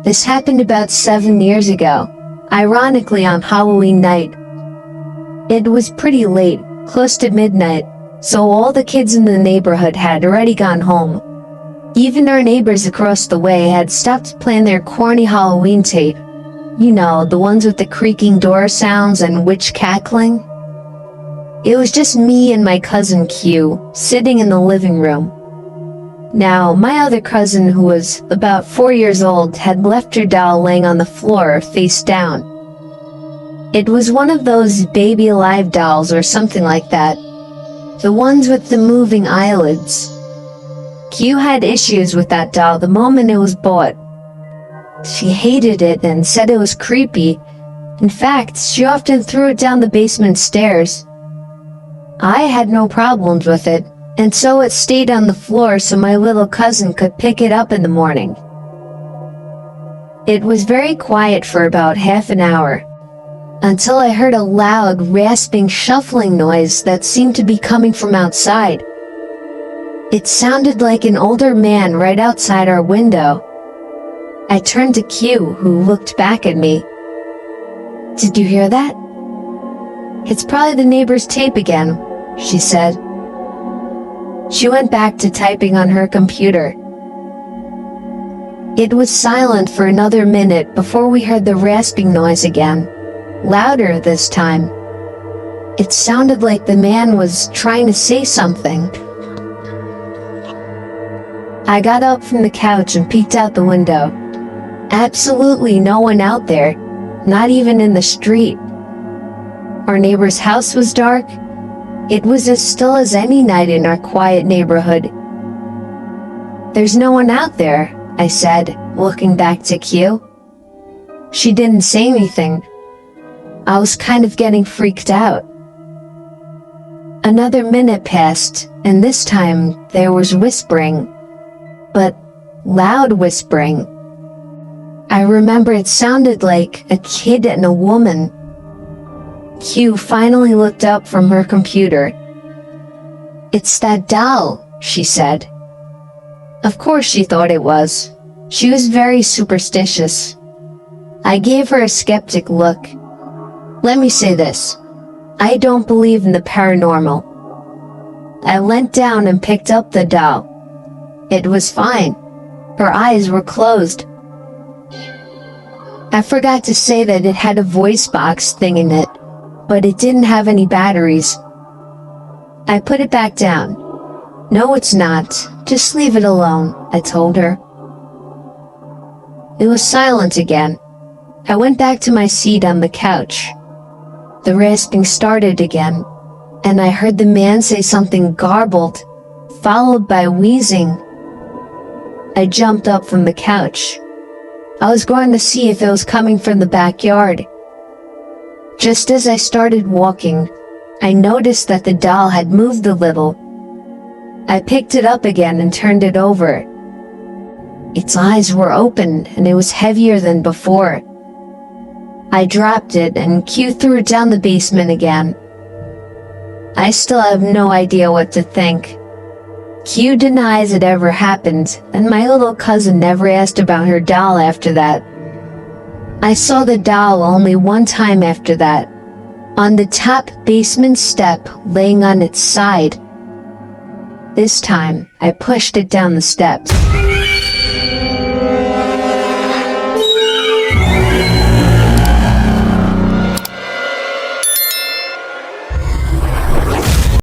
This happened about 7 years ago, ironically on Halloween night. It was pretty late, close to midnight, so all the kids in the neighborhood had already gone home. Even our neighbors across the way had stopped playing their corny Halloween tape. You know, the ones with the creaking door sounds and witch cackling. It was just me and my cousin Q, sitting in the living room. Now, my other cousin, who was about 4 years old, had left her doll laying on the floor, face down. It was one of those baby alive dolls or something like that. The ones with the moving eyelids. Q had issues with that doll the moment it was bought. She hated it and said it was creepy. In fact, she often threw it down the basement stairs. I had no problems with it, and so it stayed on the floor so my little cousin could pick it up in the morning. It was very quiet for about half an hour, until I heard a loud, rasping, shuffling noise that seemed to be coming from outside. It sounded like an older man right outside our window. I turned to Q, who looked back at me. "Did you hear that?" "It's probably the neighbor's tape again," she said. She went back to typing on her computer. It was silent for another minute before we heard the rasping noise again, louder this time. It sounded like the man was trying to say something. I got up from the couch and peeked out the window. Absolutely no one out there, not even in the street. Our neighbor's house was dark. It was as still as any night in our quiet neighborhood. "There's no one out there," I said, looking back to Q. She didn't say anything. I was kind of getting freaked out. Another minute passed, and this time there was whispering, but loud whispering. I remember it sounded like a kid and a woman. Q finally looked up from her computer. "It's that doll," she said. Of course she thought it was. She was very superstitious. I gave her a skeptic look. Let me say this. I don't believe in the paranormal. I leant down and picked up the doll. It was fine. Her eyes were closed. I forgot to say that it had a voice box thing in it, but it didn't have any batteries. I put it back down. "No, it's not. Just leave it alone," I told her. It was silent again. I went back to my seat on the couch. The rasping started again, and I heard the man say something garbled, followed by wheezing. I jumped up from the couch. I was going to see if it was coming from the backyard. Just as I started walking, I noticed that the doll had moved a little. I picked it up again and turned it over. Its eyes were open and it was heavier than before. I dropped it and Q threw it down the basement again. I still have no idea what to think. Q denies it ever happened, and my little cousin never asked about her doll after that. I saw the doll only one time after that, on the top basement step laying on its side. This time, I pushed it down the steps.